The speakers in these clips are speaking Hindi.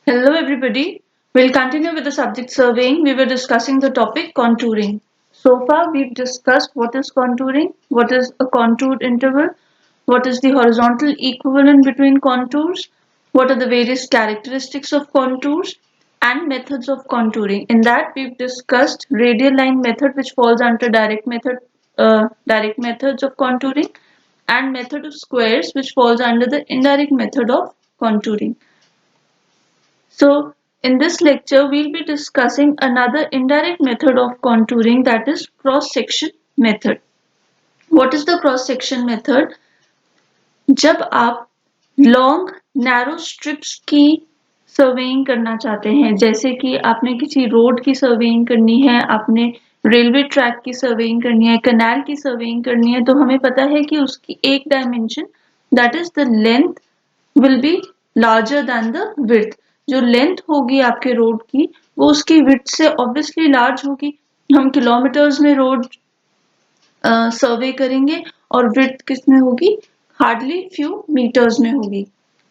Hello everybody. We'll continue with the subject surveying. We were discussing the topic contouring. So far we've discussed what is contouring, what is a contoured interval, what is the horizontal equivalent between contours, what are the various characteristics of contours and methods of contouring. In that we've discussed radial line method which falls under direct methods of contouring and method of squares which falls under the indirect method of contouring. So, in this lecture, we'll be discussing another indirect method of contouring, that is cross-section method. What is the cross-section method? जब आप लॉन्ग नैरो स्ट्रिप्स की सर्वेइंग करना चाहते हैं, जैसे कि आपने किसी रोड की सर्वेइंग करनी है, आपने रेलवे ट्रैक की सर्वेइंग करनी है, कनाल की सर्वेइंग करनी है, तो हमें पता है कि उसकी एक dimension that is the length will be larger than the width. जो लेंथ होगी आपके रोड की वो उसकी विड्थ से ऑब्वियसली लार्ज होगी। हम किलोमीटर्स में रोड सर्वे करेंगे और विड्थ किसमें होगी, हार्डली फ्यू मीटर्स में होगी।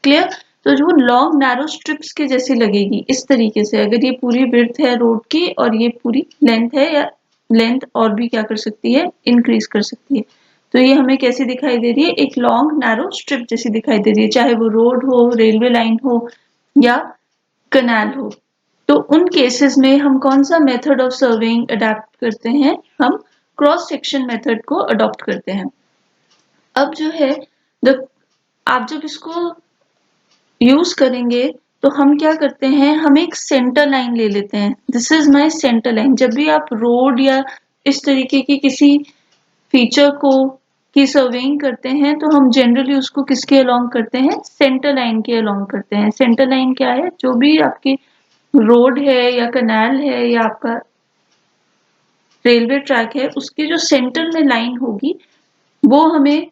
क्लियर? तो जो लॉन्ग नैरो स्ट्रिप्स के जैसी लगेगी इस तरीके से, अगर ये पूरी विड्थ है रोड की और ये पूरी लेंथ है, या लेंथ और भी क्या कर सकती है, इंक्रीज कर सकती है। तो ये हमें कैसी दिखाई दे रही है, एक लॉन्ग नैरो स्ट्रिप जैसी दिखाई दे रही है, चाहे वो रोड हो, रेलवे लाइन हो या कनाल हो। तो उन केसेस में हम कौन सा मेथड ऑफ सर्वेइंग अडेप्ट करते हैं, हम क्रॉस सेक्शन मेथड को अडॉप्ट करते हैं। अब जो है द आप जब इसको यूज करेंगे तो हम क्या करते हैं, हम एक सेंटर लाइन ले लेते हैं। This is my centre line. जब भी आप रोड या इस तरीके की किसी फीचर को की सर्वेइंग करते हैं तो हम जनरली उसको किसके अलोंग करते हैं, सेंटर लाइन के अलोंग करते हैं। सेंटर लाइन क्या है, जो भी आपकी रोड है या कनाल है या आपका रेलवे ट्रैक है, उसके जो सेंटर में लाइन होगी वो हमें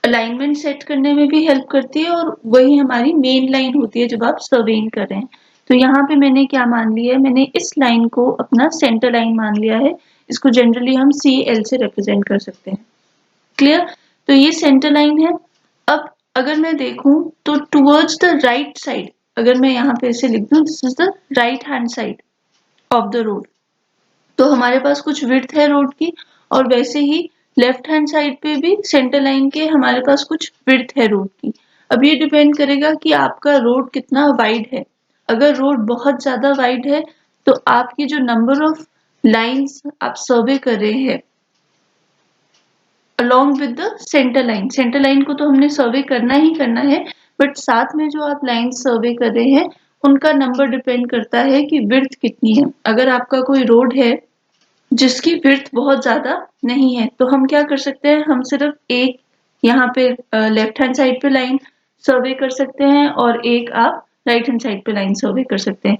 अलाइनमेंट सेट करने में भी हेल्प करती है और वही हमारी मेन लाइन होती है जब आप सर्वेइंग कर रहे हैं। तो यहाँ पे मैंने क्या मान लिया है, मैंने इस लाइन को अपना सेंटर लाइन मान लिया है। इसको जनरली हम CL से रिप्रेजेंट कर सकते हैं। क्लियर? तो ये सेंटर लाइन है। अब अगर मैं देखूं तो टुवर्ड्स द राइट साइड, अगर मैं यहाँ पे ऐसे लिख दूं, this is the right hand side of the road, तो हमारे पास कुछ विड्थ है रोड की, और वैसे ही लेफ्ट हैंड साइड पे भी सेंटर लाइन के हमारे पास कुछ विड्थ है रोड की। अब ये डिपेंड करेगा कि आपका रोड कितना वाइड है। अगर रोड बहुत ज्यादा वाइड है तो आपकी जो नंबर ऑफ लाइंस आप सर्वे कर रहे हैं along with the centre line को तो हमने सर्वे करना ही करना है, बट साथ में जो आप लाइन सर्वे कर रहे हैं उनका नंबर डिपेंड करता है कि विड्थ कितनी है। अगर आपका कोई रोड है जिसकी विड्थ बहुत ज्यादा नहीं है तो हम क्या कर सकते हैं, हम सिर्फ एक यहाँ पे लेफ्ट हैंड साइड पे लाइन सर्वे कर सकते हैं और एक आप राइट हैंड साइड पे लाइन सर्वे कर सकते हैं।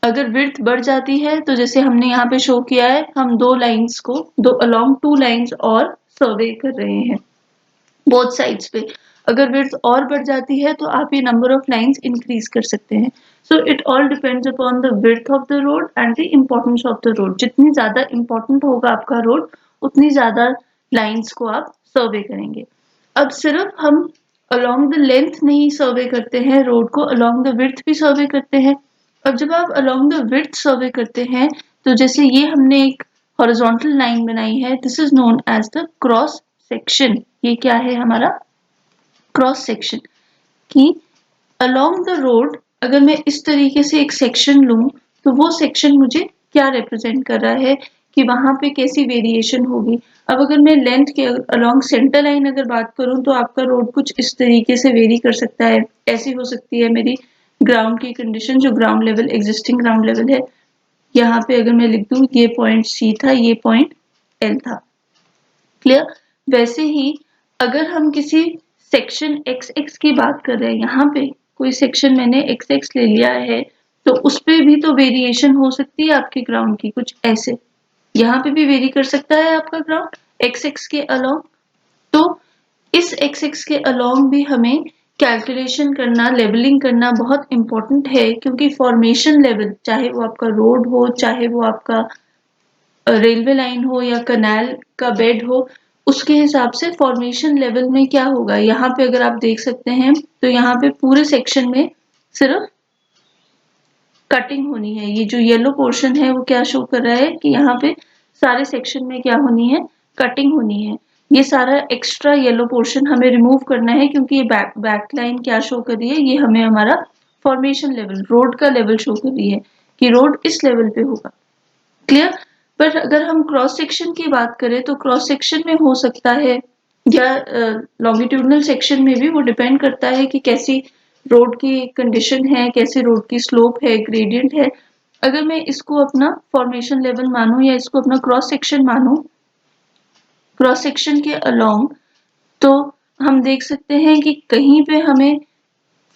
अगर विड्थ बढ़ जाती है तो जैसे हमने यहाँ पे शो किया है, हम दो अलोंग टू लाइंस और सर्वे कर रहे हैं बोथ साइड्स पे। अगर विड्थ और बढ़ जाती है तो आप ये नंबर ऑफ लाइंस इंक्रीज कर सकते हैं। So it all depends upon the width of the road and the importance of the road. जितनी ज्यादा इंपॉर्टेंट होगा आपका रोड उतनी ज्यादा लाइंस को आप सर्वे करेंगे। अब सिर्फ हम अलोंग द लेंथ नहीं सर्वे करते हैं रोड को, अलोंग द विड्थ भी सर्वे करते हैं। अब जब आप अलोंग द विड्थ सर्वे करते हैं तो जैसे ये हमने एक हॉरिजॉन्टल लाइन बनाई है, this is known as the cross section. ये क्या है हमारा क्रॉस सेक्शन, कि अलोंग द रोड अगर मैं इस तरीके से एक सेक्शन लूं तो वो सेक्शन मुझे क्या रिप्रेजेंट कर रहा है कि वहां पे कैसी वेरिएशन होगी। अब अगर मैं लेंथ के अलोंग सेंटर लाइन अगर बात करूं तो आपका रोड कुछ इस तरीके से वेरी कर सकता है। ऐसी हो सकती है मेरी ग्राउंड की कंडीशन, जो ground level existing ground level है, यहाँ पे अगर मैं लिख दूं ये पॉइंट C था, ये पॉइंट L था। क्लियर? वैसे ही अगर हम किसी सेक्शन XX की बात कर रहे हैं, यहाँ पे कोई सेक्शन मैंने XX ले लिया है तो उस पे भी तो वेरिएशन हो सकती है आपके ग्राउंड की, कुछ ऐसे यहाँ पे भी वेरी कर सकता है आपका ग्राउंड XX के अलोंग। तो इस XX के अलोंग भी हमें कैलकुलेशन करना, लेवलिंग करना बहुत इंपॉर्टेंट है, क्योंकि फॉर्मेशन लेवल, चाहे वो आपका रोड हो, चाहे वो आपका रेलवे लाइन हो या कनाल का बेड हो, उसके हिसाब से फॉर्मेशन लेवल में क्या होगा। यहाँ पे अगर आप देख सकते हैं तो यहाँ पे पूरे सेक्शन में सिर्फ कटिंग होनी है। ये जो येलो पोर्शन है वो क्या शो कर रहा है कि यहाँ पे सारे सेक्शन में क्या होनी है, कटिंग होनी है। ये सारा एक्स्ट्रा येलो पोर्शन हमें रिमूव करना है क्योंकि ये बैक लाइन क्या शो कर रही है, ये हमें हमारा फॉर्मेशन लेवल, रोड का लेवल शो कर रही है कि रोड इस लेवल पे होगा। क्लियर। पर अगर हम क्रॉस सेक्शन की बात करें तो क्रॉस सेक्शन में हो सकता है या लॉन्गिट्यूडनल सेक्शन में भी, वो डिपेंड करता है कि कैसी रोड की कंडीशन है, कैसी रोड की स्लोप है, ग्रेडियंट है। अगर मैं इसको अपना फॉर्मेशन लेवल मानूं या इसको अपना क्रॉस सेक्शन मानूं, क्रॉस सेक्शन के अलोंग, तो हम देख सकते हैं कि कहीं पे हमें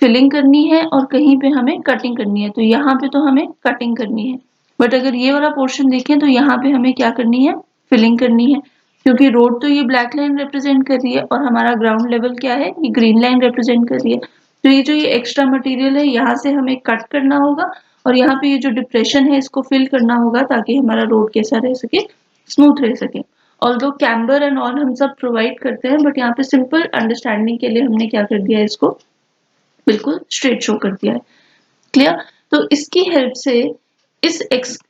फिलिंग करनी है और कहीं पे हमें कटिंग करनी है। तो यहाँ पे तो हमें कटिंग करनी है, बट अगर ये वाला पोर्शन देखें तो यहाँ पे हमें क्या करनी है, फिलिंग करनी है। क्योंकि रोड तो ये ब्लैक लाइन रिप्रेजेंट कर रही है और हमारा ग्राउंड लेवल क्या है, ये ग्रीन लाइन रिप्रेजेंट कर रही है। तो ये जो ये एक्स्ट्रा मटेरियल है यहाँ से हमें कट करना होगा और यहाँ पे ये जो डिप्रेशन है इसको फिल करना होगा ताकि हमारा रोड कैसा रह सके, स्मूथ रह सके। ऑल्दो कैम्बर एंड ऑल हम सब प्रोवाइड करते हैं, बट यहाँ पे सिंपल अंडरस्टैंडिंग के लिए हमने क्या कर दिया है, इसको बिल्कुल स्ट्रेट शो कर दिया है। क्लियर। तो इसकी हेल्प से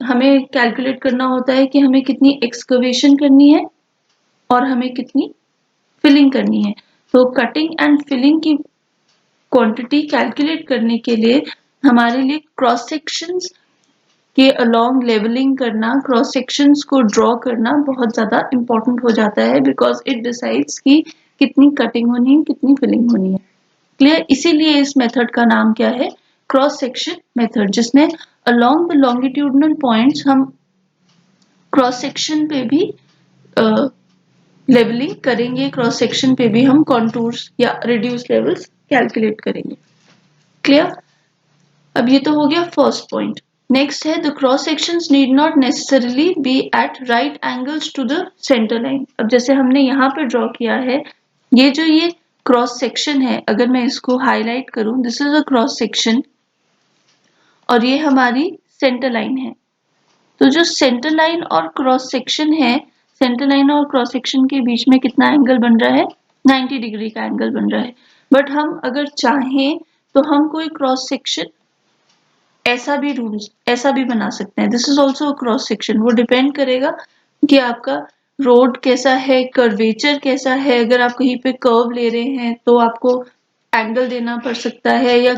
हमें कैलकुलेट करना होता है कि हमें कितनी एक्सकवेशन करनी है और हमें कितनी फिलिंग करनी है। तो कटिंग एंड फिलिंग की क्वांटिटी कैलकुलेट करने के लिए हमारे लिए क्रॉस सेक्शंस के अलोंग लेवलिंग करना, क्रॉस सेक्शंस को ड्रॉ करना बहुत ज्यादा इंपॉर्टेंट हो जाता है, बिकॉज इट डिसाइड्स कि कितनी कटिंग होनी है, कितनी फिलिंग होनी है। क्लियर। इसीलिए इस मेथड का नाम क्या है, क्रॉस सेक्शन मेथड, जिसमें अलोंग द लॉन्गिट्यूडनल पॉइंट्स हम क्रॉस सेक्शन पे भी लेवलिंग करेंगे, क्रॉस सेक्शन पे भी हम कॉन्टूर्स या रिड्यूस लेवल्स कैलकुलेट करेंगे। क्लियर। अब ये तो हो गया फर्स्ट पॉइंट। नेक्स्ट है, the cross sections need not necessarily be at right angles to the centre line. अब जैसे हमने यहाँ पे ड्रॉ किया है, ये क्रॉस सेक्शन है, अगर मैं इसको हाईलाइट करूं, this is a cross section और ये हमारी सेंटर लाइन है। तो जो सेंटर लाइन और क्रॉस सेक्शन है, सेंटर लाइन और क्रॉस सेक्शन के बीच में कितना एंगल बन रहा है, 90 डिग्री का एंगल बन रहा है। बट हम अगर चाहें तो हम कोई क्रॉस सेक्शन ऐसा भी बना सकते हैं। This is also cross section. वो डिपेंड करेगा कि आपका रोड कैसा है, कर्वेचर कैसा है। अगर आप कहीं पे कर्व ले रहे हैं तो आपको एंगल देना पड़ सकता है, या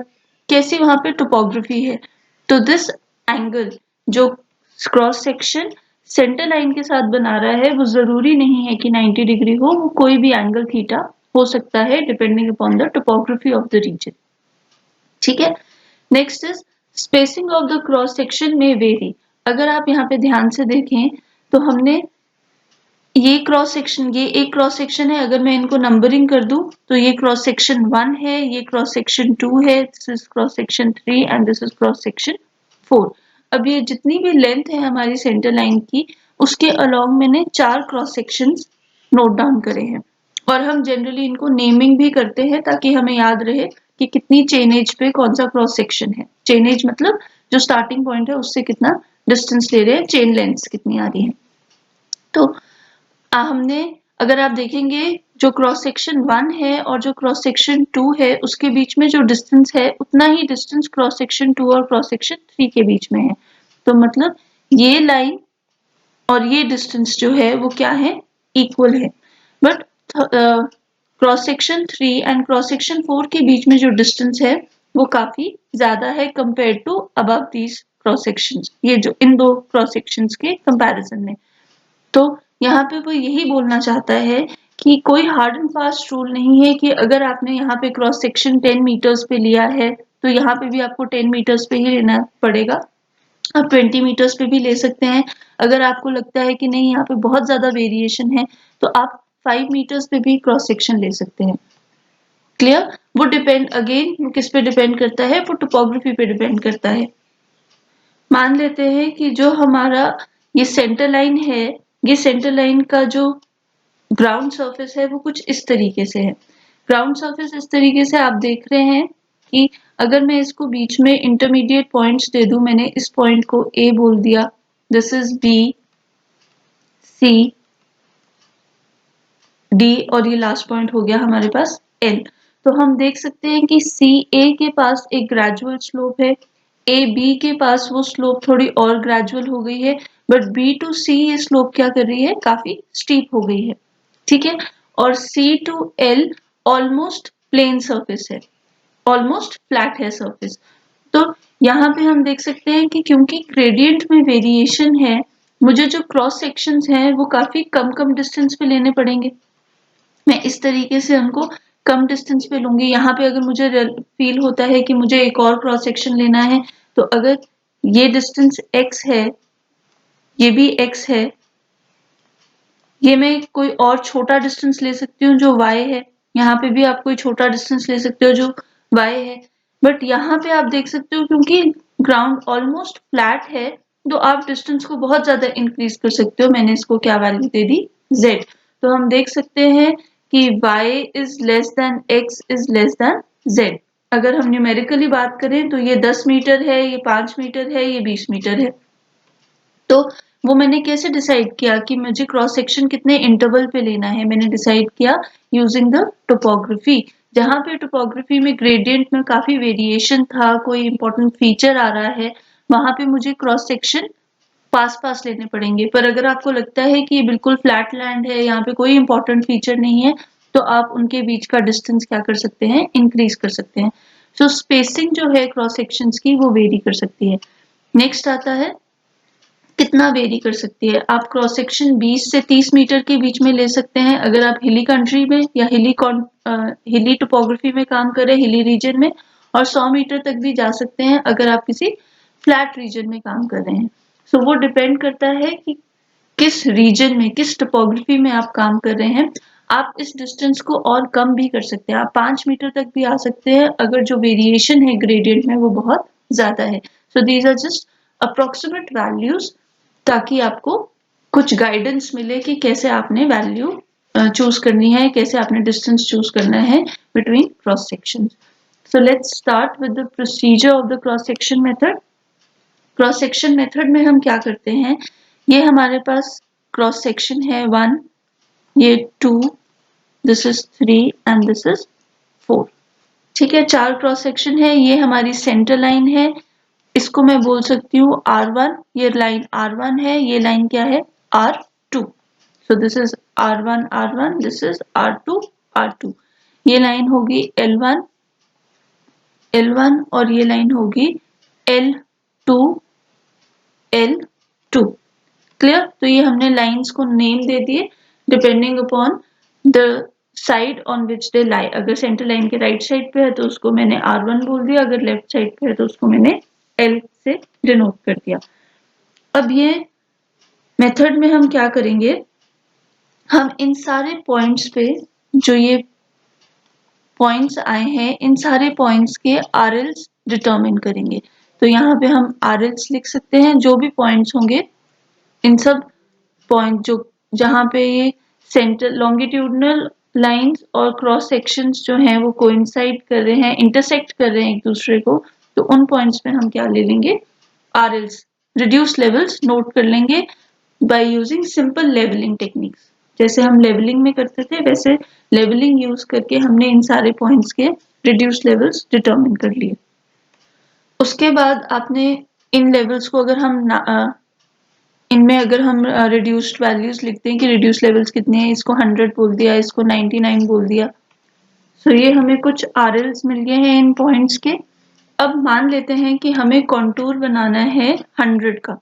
कैसी वहां पे टोपोग्राफी है। तो दिस एंगल जो क्रॉस सेक्शन सेंटर लाइन के साथ बना रहा है, वो जरूरी नहीं है कि 90 डिग्री हो, वो कोई भी एंगल थीटा हो सकता है depending upon the topography of the region. ठीक है। Next is spacing of the cross section में वेरी। अगर आप यहाँ पे ध्यान से देखें तो हमने ये एक क्रॉस सेक्शन है। अगर मैं इनको नंबरिंग कर दूं तो ये क्रॉस सेक्शन 1 है, ये क्रॉस सेक्शन 2 है, this is cross section 3 and this is cross section 4। अब ये जितनी भी लेंथ है हमारी सेंटर लाइन की, उसके अलोंग मैंने 4 क्रॉस सेक्शंस नोट डाउन करे हैं। और हम जनरली इनको नेमिंग भी करते हैं ताकि हमें याद रहे कि कितनी चेन एज पे कौन सा क्रॉस सेक्शन है। चेन एज मतलब जो स्टार्टिंग पॉइंट है उससे कितना डिस्टेंस ले रहे हैं, चेन लेंथ कितनी आ रही है। तो हमने, अगर आप देखेंगे, जो क्रॉस सेक्शन 1 है और जो क्रॉस सेक्शन 2 है उसके बीच में जो डिस्टेंस है, उतना ही डिस्टेंस क्रॉस सेक्शन 2 और क्रॉस सेक्शन 3 के बीच में है। तो मतलब ये लाइन और ये डिस्टेंस जो है वो क्या है, इक्वल है। But cross section 3 and cross section 4 के बीच में जो डिस्टेंस है वो काफी ज्यादा है compare to above these cross sections, ये जो इन दो क्रॉस सेक्शंस के कंपैरिजन में। तो यहाँ पे वो यही बोलना चाहता है कि कोई हार्ड एंड फास्ट रूल नहीं है कि अगर आपने यहाँ पे क्रॉस सेक्शन 10 मीटर्स पे लिया है तो यहाँ पे भी आपको 10 मीटर्स पे ही लेना पड़ेगा। आप 20 मीटर्स पे भी ले सकते हैं। अगर आपको लगता है कि नहीं यहाँ पे बहुत ज्यादा वेरिएशन है तो आप 5 मीटर्स पे भी क्रॉस सेक्शन ले सकते हैं। क्लियर। वो डिपेंड, अगेन वो किस पे डिपेंड करता है, वो टोपोग्राफी पे डिपेंड करता है। मान लेते हैं कि जो हमारा ये सेंटर लाइन है, ये सेंटर लाइन का जो ग्राउंड सरफेस है वो कुछ इस तरीके से है। ग्राउंड सरफेस इस तरीके से आप देख रहे हैं कि अगर मैं इसको बीच में इंटरमीडिएट पॉइंट्स दे दूं, मैंने इस पॉइंट को ए बोल दिया, this is B, C, D और ये लास्ट पॉइंट हो गया हमारे पास एल। तो हम देख सकते हैं कि सी ए के पास एक ग्रेजुअल स्लोप है, ए बी के पास वो स्लोप थोड़ी और ग्रेजुअल हो गई है, बट बी टू सी ये स्लोप क्या कर रही है, काफी स्टीप हो गई है, ठीक है। और C to L almost plane surface है, ऑलमोस्ट फ्लैट है सरफेस। तो यहाँ पे हम देख सकते हैं कि क्योंकि ग्रेडियंट में वेरिएशन है, मुझे जो क्रॉस सेक्शंस हैं वो काफी कम कम डिस्टेंस पे लेने पड़ेंगे। मैं इस तरीके से उनको कम डिस्टेंस पे लूंगी। यहाँ पे अगर मुझे फील होता है कि मुझे एक और क्रॉस सेक्शन लेना है, तो अगर ये डिस्टेंस x है, ये भी x है, ये मैं कोई और छोटा डिस्टेंस ले सकती हूँ जो y है, यहाँ पे भी आप कोई छोटा डिस्टेंस ले सकते हो जो y है। बट यहाँ पे आप देख सकते हो क्योंकि ग्राउंड ऑलमोस्ट फ्लैट है, तो आप डिस्टेंस को बहुत ज्यादा इंक्रीज कर सकते हो। मैंने इसको क्या वैल्यू दे दी, z। तो हम देख सकते हैं कि y is less than x is less than z। अगर हम न्यूमेरिकली बात करें तो ये 10 मीटर है, ये 5 मीटर है, ये 20 मीटर है। तो वो मैंने कैसे डिसाइड किया कि मुझे क्रॉस सेक्शन कितने इंटरवल पे लेना है, मैंने डिसाइड किया यूजिंग द टोपोग्राफी। जहाँ पे टोपोग्राफी में ग्रेडियंट में काफी वेरिएशन था, कोई इंपॉर्टेंट फीचर आ रहा है, वहां पे मुझे क्रॉस सेक्शन पास पास लेने पड़ेंगे। पर अगर आपको लगता है कि ये बिल्कुल फ्लैट लैंड है, यहाँ पे कोई इंपॉर्टेंट फीचर नहीं है, तो आप उनके बीच का डिस्टेंस क्या कर सकते हैं, इंक्रीज कर सकते हैं। सो स्पेसिंग जो है क्रॉस सेक्शंस की वो वेरी कर सकती है। नेक्स्ट आता है कितना वेरी कर सकती है। आप क्रॉस सेक्शन 20 से 30 मीटर के बीच में ले सकते हैं अगर आप हिली कंट्री में या हिली टोपोग्राफी में काम कर रहे हैं, हिली रीजन में, और 100 मीटर तक भी जा सकते हैं अगर आप किसी फ्लैट रीजन में काम कर रहे हैं। सो वो डिपेंड करता है कि किस रीजन में, किस टोपोग्राफी में आप काम कर रहे हैं। आप इस डिस्टेंस को और कम भी कर सकते हैं, आप 5 मीटर तक भी आ सकते हैं अगर जो वेरिएशन है ग्रेडियंट में वो बहुत ज्यादा है। So these are just approximate values, ताकि आपको कुछ गाइडेंस मिले कि कैसे आपने वैल्यू चूज करनी है, कैसे आपने डिस्टेंस चूज करना है between cross section. So let's start with the procedure of the cross section method. Cross section method में हम क्या करते हैं, ये हमारे पास क्रॉस सेक्शन है 1, ये 2, this is 3 and this is 4। ठीक है, 4 क्रॉस सेक्शन है। ये हमारी सेंटर लाइन है, इसको मैं बोल सकती हूँ R1। ये लाइन R1 है, ये लाइन क्या है, R2। So this is R1 R1, this is R2 R2। ये लाइन होगी L1 L1 और ये लाइन होगी L2 L2। क्लियर। तो ये हमने लाइंस को नेम दे दिए depending upon the side on which they lie. अगर सेंटर लाइन के राइट साइड पे है तो उसको मैंने R1 बोल दिया, अगर लेफ्ट साइड पे है तो उसको मैंने L से डिनोट कर दिया। अब ये मेथड में हम क्या करेंगे, हम इन सारे पॉइंट्स पे, जो ये पॉइंट्स आए हैं, इन सारे पॉइंट्स के RLs डिटरमिन करेंगे। तो यहाँ पे हम RLs लिख सकते हैं, जो भी पॉइंट्स होंगे इन सब पॉइंट जो जहाँ पे ये सेंटर लॉन्गिट्यूडनल लाइंस और क्रॉस सेक्शंस जो हैं वो कोइंसाइड कर रहे हैं, इंटरसेक्ट कर रहे हैं एक दूसरे को, तो उन पॉइंट्स पे हम क्या ले लेंगे, RLs रिड्यूस लेवल्स नोट कर लेंगे by using simple levelling techniques. जैसे हम लेवलिंग में करते थे वैसे लेवलिंग यूज करके हमने इन सारे पॉइंट्स के रिड्यूस लेवल्स डिटरमिन कर लिए। उसके बाद आपने इन लेवल्स को अगर हम इनमें अगर हम रिड्यूस्ड वैल्यूज लिखते हैं कि रिड्यूस लेवल्स कितने हैं, इसको 100 बोल दिया, इसको 99 बोल दिया। सो ये हमें कुछ RLs मिल गए हैं इन पॉइंट्स के। अब मान लेते हैं कि हमें कॉन्टूर बनाना है 100 का।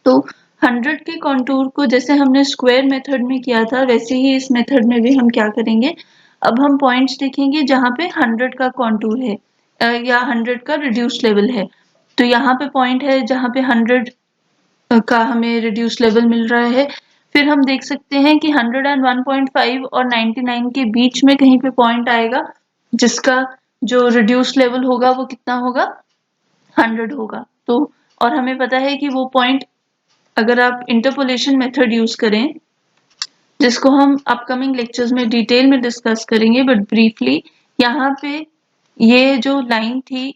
तो 100 के कॉन्टूर को जैसे हमने स्क्वायर मेथड में किया था वैसे ही इस मेथड में भी हम क्या करेंगे, अब हम पॉइंट्स देखेंगे जहाँ पे 100 का कॉन्टूर है या 100 का रिड्यूस लेवल है। तो यहाँ पे पॉइंट है जहाँ पे 100 का हमें रिड्यूस लेवल मिल रहा है। फिर हम देख सकते हैं कि 101.5 और 99 के बीच में कहीं पे पॉइंट आएगा जिसका जो रिड्यूस लेवल होगा वो कितना होगा, 100 होगा। तो और हमें पता है कि वो पॉइंट, अगर आप इंटरपोलेशन मेथड यूज करें जिसको हम अपकमिंग लेक्चर्स में डिटेल में डिस्कस करेंगे, बट ब्रीफली यहाँ पे ये जो लाइन थी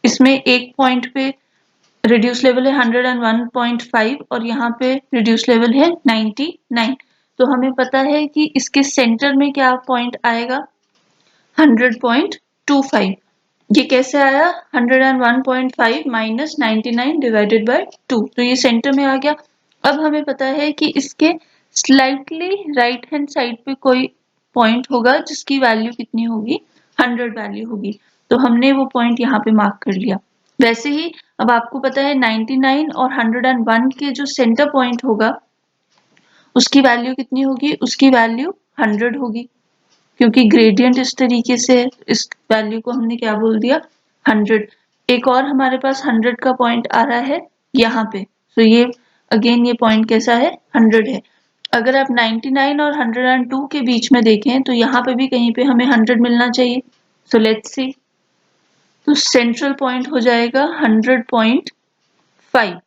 इसमें एक पॉइंट पे रिड्यूस लेवल है 101.5 और यहाँ पे रिड्यूस लेवल है 99। तो हमें पता है कि इसके सेंटर में क्या पॉइंट आएगा, 100.25। ये कैसे आया 101.5 माइनस 99 डिवाइडेड बाय 2, तो ये सेंटर में आ गया। अब हमें पता है कि इसके स्लाइटली राइट हैंड साइड पे कोई पॉइंट होगा जिसकी वैल्यू कितनी होगी, 100 वैल्यू होगी, तो हमने वो पॉइंट यहाँ पे मार्क कर लिया। वैसे ही अब आपको पता है 99 और 101 के जो सेंटर पॉइंट होगा उसकी वैल्यू कितनी होगी, उसकी वैल्यू 100 होगी, क्योंकि ग्रेडियंट इस तरीके से है, इस वैल्यू को हमने क्या बोल दिया 100। एक और हमारे पास 100 का पॉइंट आ रहा है यहाँ पे, तो ये अगेन ये पॉइंट कैसा है 100 है। अगर आप 99 और 102 के बीच में देखें तो यहाँ पे भी कहीं पे हमें 100 मिलना चाहिए। सो लेट्स सी, तो सेंट्रल पॉइंट हो जाएगा 100.5,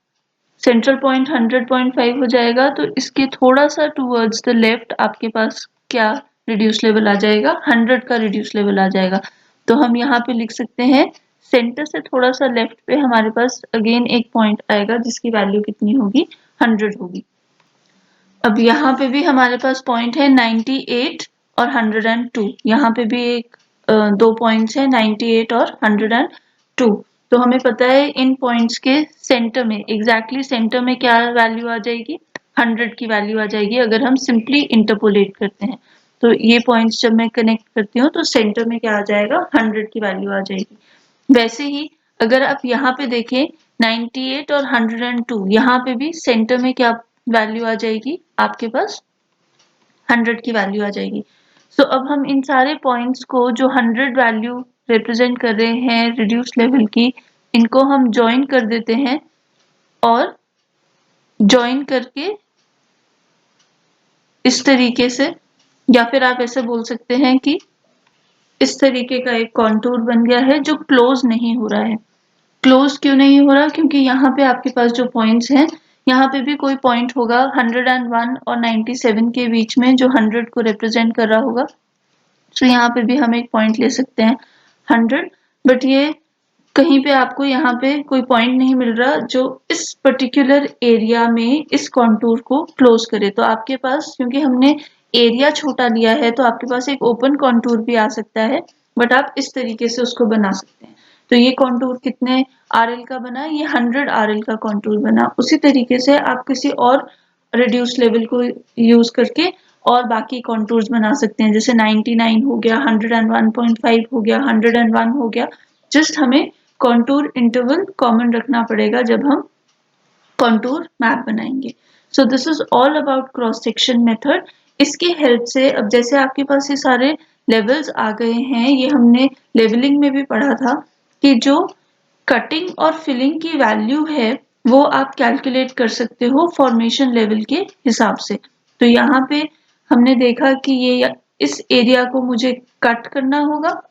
सेंट्रल पॉइंट 100.5 हो जाएगा, तो इसके थोड़ा सा टूवर्ड्स द लेफ्ट आपके पास क्या रिड्यूस लेवल आ जाएगा, 100 का रिड्यूस लेवल आ जाएगा। तो हम यहाँ पे लिख सकते हैं सेंटर से थोड़ा सा लेफ्ट पे हमारे पास अगेन एक पॉइंट आएगा जिसकी वैल्यू कितनी होगी 100 होगी। अब यहाँ पे भी हमारे पास पॉइंट है 98 और 102, यहाँ पे भी एक दो पॉइंट्स है 98 और 102। तो हमें पता है इन पॉइंट्स के सेंटर में, एग्जैक्टली सेंटर में क्या वैल्यू आ जाएगी, 100 की वैल्यू आ जाएगी अगर हम सिंपली इंटरपोलेट करते हैं। तो ये पॉइंट्स जब मैं कनेक्ट करती हूँ तो सेंटर में क्या आ जाएगा 100 की वैल्यू आ जाएगी। वैसे ही अगर आप यहाँ पे देखें 98 और 102, यहाँ पे भी सेंटर में क्या वैल्यू आ जाएगी आपके पास 100 की वैल्यू आ जाएगी। सो अब हम इन सारे पॉइंट्स को जो 100 वैल्यू रिप्रेजेंट कर रहे हैं रिड्यूस लेवल की, इनको हम ज्वाइन कर देते हैं और ज्वाइन करके इस तरीके से, या फिर आप ऐसे बोल सकते हैं कि इस तरीके का एक कॉन्टूर बन गया है जो क्लोज नहीं हो रहा है। क्लोज क्यों नहीं हो रहा, क्योंकि यहाँ पे आपके पास जो पॉइंट्स हैं यहाँ पे भी कोई पॉइंट होगा 101 और 97 के बीच में जो 100 को रिप्रेजेंट कर रहा होगा। तो यहाँ पे भी हम एक पॉइंट ले सकते हैं 100, बट ये कहीं पे आपको यहाँ पे कोई पॉइंट नहीं मिल रहा जो इस पर्टिकुलर एरिया में इस कॉन्टूर को क्लोज करे। तो आपके पास, क्योंकि हमने एरिया छोटा लिया है, तो आपके पास एक ओपन कॉन्टूर भी आ सकता है, बट आप इस तरीके से उसको बना सकते हैं। तो ये कॉन्टूर कितने आरएल का बना, ये 100 आरएल का कॉन्टूर बना। उसी तरीके से आप किसी और रिड्यूस लेवल को यूज करके और बाकी कॉन्टूर्स बना सकते हैं, जैसे 99 हो गया, 101.5 हो गया, 101 हो गया। जस्ट हमें कॉन्टूर इंटरवल कॉमन रखना पड़ेगा जब हम कॉन्टूर मैप बनाएंगे। So this is all about cross section method. इसके हेल्प से अब जैसे आपके पास ये सारे लेवल्स आ गए हैं, ये हमने लेवलिंग में भी पढ़ा था कि जो कटिंग और फिलिंग की वैल्यू है वो आप कैलकुलेट कर सकते हो फॉर्मेशन लेवल के हिसाब से। तो यहाँ पे हमने देखा कि ये इस एरिया को मुझे कट करना होगा,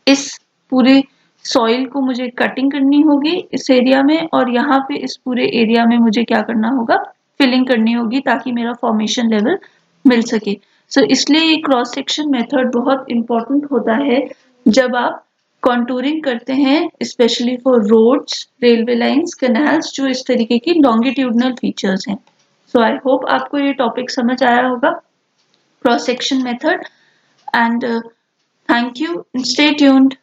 इस पूरे सॉइल को मुझे कटिंग करनी होगी इस एरिया में, और यहाँ पे इस पूरे एरिया में मुझे क्या करना होगा, फिलिंग करनी होगी ताकि मेरा फॉर्मेशन लेवल मिल सके। सो इसलिए ये क्रॉस सेक्शन मेथड बहुत इंपॉर्टेंट होता है जब आप कॉन्टूरिंग करते हैं, specially for roads, railway lines, canals, जो इस तरीके की लॉन्गिट्यूडनल फीचर्स हैं। सो आई होप आपको ये टॉपिक समझ आया होगा, cross section method, and thank you and stay tuned.